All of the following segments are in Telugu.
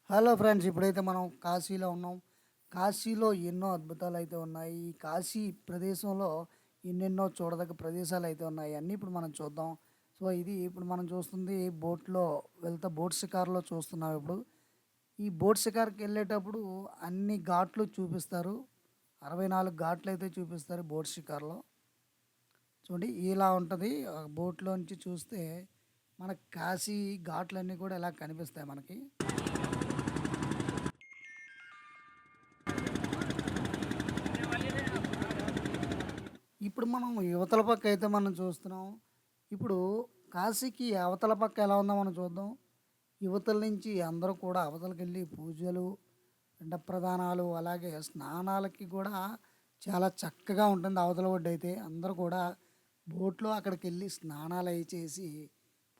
హలో ఫ్రెండ్స్, ఇప్పుడైతే మనం కాశీలో ఉన్నాం. కాశీలో ఎన్నో అద్భుతాలైతే ఉన్నాయి. ఈ కాశీ ప్రదేశంలో ఎన్నెన్నో చూడదగ్గ ప్రదేశాలైతే ఉన్నాయి. అన్నీ ఇప్పుడు మనం చూద్దాం. సో, ఇది ఇప్పుడు మనం చూస్తుంది బోట్‌లో బోట్ షికారులో చూస్తున్నాం ఇప్పుడు. ఈ బోట్ షికారుకెళ్ళేటప్పుడు అన్ని ఘాట్లు చూపిస్తారు. 64 ఘాట్లయితే చూపిస్తారు బోట్ షికారులో. చూడండి ఇలా ఉంటది. బోట్‌లోంచి చూస్తే మనకు కాశీ ఘాట్లన్నీ కూడా ఇలా కనిపిస్తాయి మనకి. ఇప్పుడు మనం యువతల పక్క అయితే మనం చూస్తున్నాం. ఇప్పుడు కాశీకి అవతల పక్క ఎలా ఉందో మనం చూద్దాం. యువతల నుంచి అందరూ కూడా అవతలకెళ్ళి పూజలు, పిండ ప్రదానాలు, అలాగే స్నానాలకి కూడా చాలా చక్కగా ఉంటుంది. అవతల ఒడ్డైతే అందరూ కూడా బోట్‌లో అక్కడికెళ్ళి స్నానాలయి చేసి,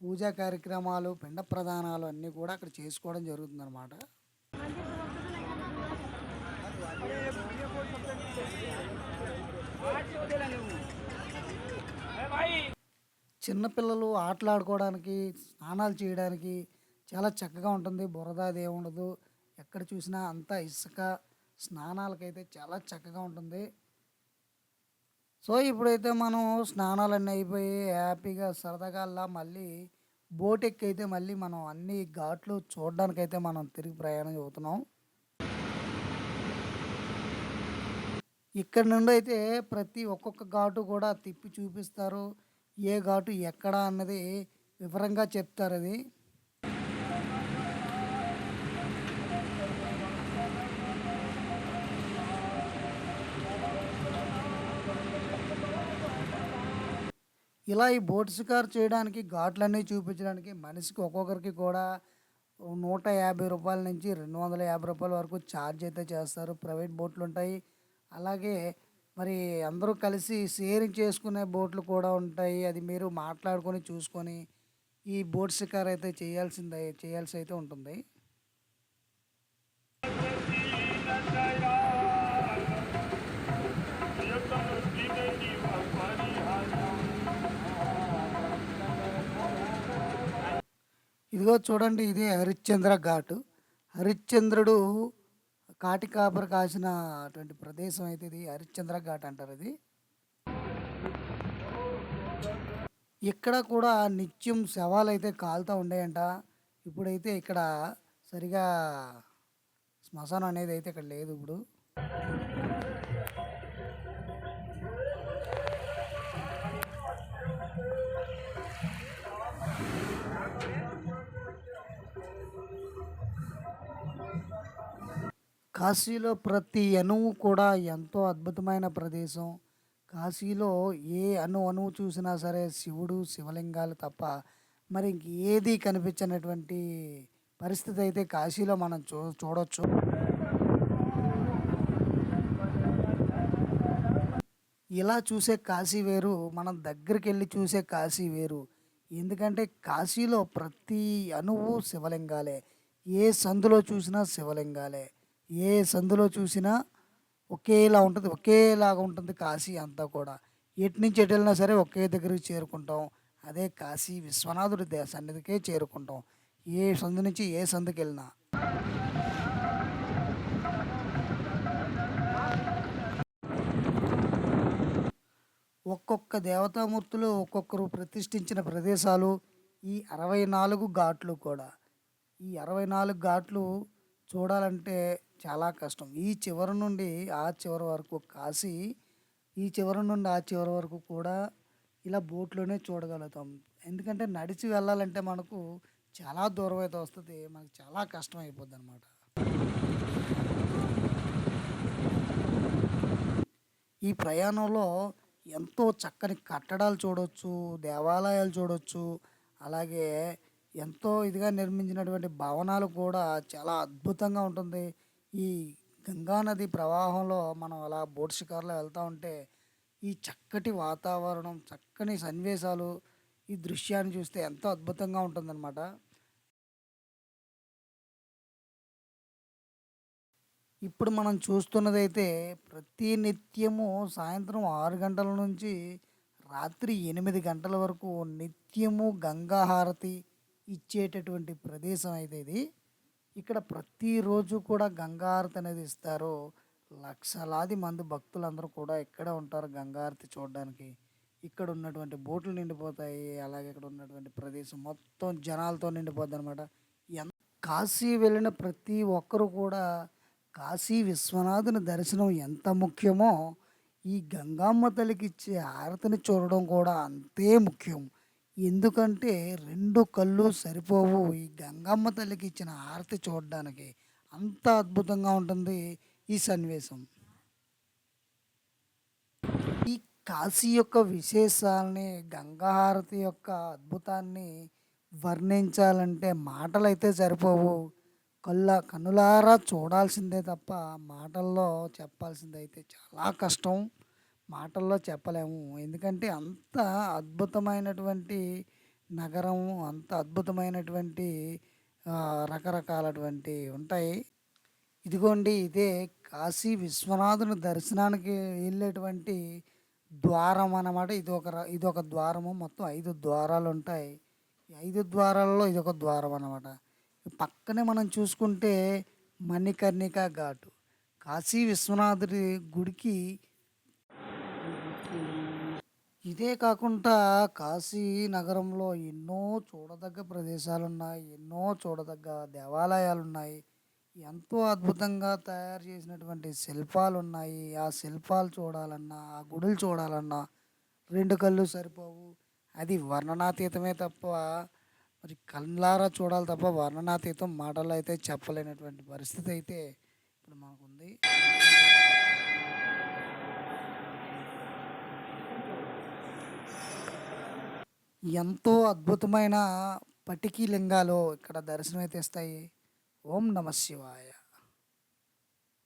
పూజా కార్యక్రమాలు, పిండ ప్రదానాలు అన్నీ కూడా అక్కడ చేసుకోవడం జరుగుతుందనమాట. చిన్నపిల్లలు ఆటలాడుకోవడానికి, స్నానాలు చేయడానికి చాలా చక్కగా ఉంటుంది. బురద అదేముండదు. ఎక్కడ చూసినా అంతా ఇసుక. స్నానాలకైతే చాలా చక్కగా ఉంటుంది. సో, ఇప్పుడైతే మనం స్నానాలన్నీ అయిపోయి హ్యాపీగా సరదాగా అలా మళ్ళీ బోట్ ఎక్కైతే మళ్ళీ మనం అన్ని ఘాట్లు చూడడానికైతే మనం తిరిగి ప్రయాణం అవుతున్నాం. ఇక్కడి నుండైతే ప్రతి ఒక్కొక్క ఘాటు కూడా తిప్పి చూపిస్తారు. ఏ ఘాటు ఎక్కడ అన్నది వివరంగా చెప్తారది. ఇలా ఈ బోట్ షికారు చేయడానికి, ఘాట్లన్నీ చూపించడానికి మనిషికి ఒక్కొక్కరికి కూడా రూ. 150 నుంచి రూ. 250 వరకు ఛార్జ్ అయితే చేస్తారు. ప్రైవేట్ బోట్లుంటాయి. అలాగే మరి అందరూ కలిసి షేరింగ్ చేసుకునే బోట్లు కూడా ఉంటాయి. అది మీరు మాట్లాడుకొని, చూసుకొని ఈ బోట్ షికారు అయితే చేయాల్సయితే ఉంటుంది. ఇదిగో చూడండి, ఇదే హరిశ్చంద్ర ఘాటు. హరిశ్చంద్రుడు కాటి కాపరి కాసిన అటువంటి ప్రదేశం అయితే ఇది హరిశ్చంద్ర ఘాట్ అంటారు ఇది. ఇక్కడ కూడా నిత్యం శవాలైతే కాలుతా ఉండేయంట. ఇప్పుడైతే ఇక్కడ సరిగా శ్మశానం అనేది అయితే ఇక్కడ లేదు ఇప్పుడు. కాశీలో ప్రతి అణువు కూడా ఎంతో అద్భుతమైన ప్రదేశం. కాశీలో ఏ అణువు చూసినా సరే శివుడు, శివలింగాలు తప్ప మరి ఇంకేది కనిపించనటువంటి పరిస్థితి అయితే కాశీలో మనం చూడొచ్చు. ఇలా చూసే కాశీ వేరు, మనం దగ్గరికెళ్ళి చూసే కాశీ వేరు. ఎందుకంటే కాశీలో ప్రతి అణువు శివలింగాలే. ఏ సందులో చూసినా శివలింగాలే. ఏ సందులో చూసినా ఒకేలా ఉంటది. ఒకేలాగా ఉంటుంది కాశీ అంతా కూడా. ఎటు నుంచి ఎటెళ్ళినా సరే ఒకే దగ్గరికి చేరుకుంటాం. అదే కాశీ విశ్వనాథుడి సన్నిధికే చేరుకుంటాం. ఏ సందు నుంచి ఏ సందుకెళ్ళినా. ఒక్కొక్క దేవతామూర్తులు ఒక్కొక్కరు ప్రతిష్ఠించిన ప్రదేశాలు ఈ 64 ఘాట్లు కూడా. ఈ 64 ఘాట్లు చూడాలంటే చాలా కష్టం. ఈ చివరి నుండి ఆ చివరి వరకు కాశీ, ఈ చివరి నుండి ఆ చివరి వరకు కూడా ఇలా బోట్‌లోనే చూడగలుగుతాం. ఎందుకంటే నడిచి వెళ్ళాలంటే మనకు చాలా దూరం అయితే వస్తది. మనకు చాలా కష్టం అయిపోద్దనమాట. ఈ ప్రయాణంలో ఎంతో చక్కని కట్టడాలు చూడొచ్చు, దేవాలయాలు చూడొచ్చు. అలాగే ఎంతో ఇదిగా నిర్మించినటువంటి భవనాలు కూడా చాలా అద్భుతంగా ఉంటుంది. ఈ గంగా నది ప్రవాహంలో మనం అలా బోట్ షికారులో వెళ్తా ఉంటే, ఈ చక్కటి వాతావరణం, చక్కని సన్నివేశాలు, ఈ దృశ్యాన్ని చూస్తే ఎంతో అద్భుతంగా ఉంటుందన్నమాట. ఇప్పుడు మనం చూస్తున్నదైతే ప్రతి నిత్యము సాయంత్రం 6 గంటల నుంచి రాత్రి 8 గంటల వరకు నిత్యము గంగా హారతి ఇచ్చేటటువంటి ప్రదేశం అయితే ఇది. ఇక్కడ ప్రతిరోజు కూడా గంగా హారతి అనేది ఇస్తారు. లక్షలాది మంది భక్తులందరూ కూడా ఇక్కడే ఉంటారు గంగా హారతి చూడడానికి. ఇక్కడ ఉన్నటువంటి బోట్లు నిండిపోతాయి. అలాగే ఇక్కడ ఉన్నటువంటి ప్రదేశం మొత్తం జనాలతో నిండిపోద్దనమాట. ఎన్ కాశీ వెళ్ళిన ప్రతి ఒక్కరు కూడా కాశీ విశ్వనాథుని దర్శనం ఎంత ముఖ్యమో, ఈ గంగామ్మ తల్లికిచ్చే హారతిని చూడడం కూడా అంతే ముఖ్యం. ఎందుకంటే 2 కళ్ళు సరిపోవు ఈ గంగమ్మ తల్లికిచ్చిన హారతి చూడడానికి. అంత అద్భుతంగా ఉంటుంది ఈ సన్నివేశం. ఈ కాశీ యొక్క విశేషాల్ని, గంగా హారతి యొక్క అద్భుతాన్ని వర్ణించాలంటే మాటలైతే సరిపోవు. కన్నులారా చూడాల్సిందే తప్ప మాటల్లో చెప్పాల్సిందైతే చాలా కష్టం. మాటల్లో చెప్పలేము. ఎందుకంటే అంత అద్భుతమైనటువంటి నగరం, అంత అద్భుతమైనటువంటి రకరకాలటువంటివి ఉంటాయి. ఇదిగోండి ఇదే కాశీ విశ్వనాథుని దర్శనానికి వెళ్ళేటువంటి ద్వారం అన్నమాట. ఇదొక ద్వారము. మొత్తం 5 ద్వారాలుంటాయి. ఈ 5 ద్వారాలలో ఇదొక ద్వారం అన్నమాట. పక్కనే మనం చూసుకుంటే మణికర్ణిక ఘాటు. కాశీ విశ్వనాథుడి గుడికి ఇదే కాకుండా కాశీ నగరంలో ఎన్నో చూడదగ్గ ప్రదేశాలున్నాయి. ఎన్నో చూడదగ్గ దేవాలయాలున్నాయి. ఎంతో అద్భుతంగా తయారు చేసినటువంటి శిల్పాలున్నాయి. ఆ శిల్పాలు చూడాలన్నా, ఆ గుడులు చూడాలన్నా 2 కళ్ళు సరిపోవు. అది వర్ణనాతీతమే తప్ప మరి కళ్ళారా చూడాలి తప్ప వర్ణనాతీతం మాటల్లో అయితే చెప్పలేనటువంటి పరిస్థితి అయితే ఇప్పుడు మనకుంది. ఎంతో అద్భుతమైన పటికీ లింగాలు ఇక్కడ దర్శనమైతే ఇస్తాయి. ఓం నమ శివాయ.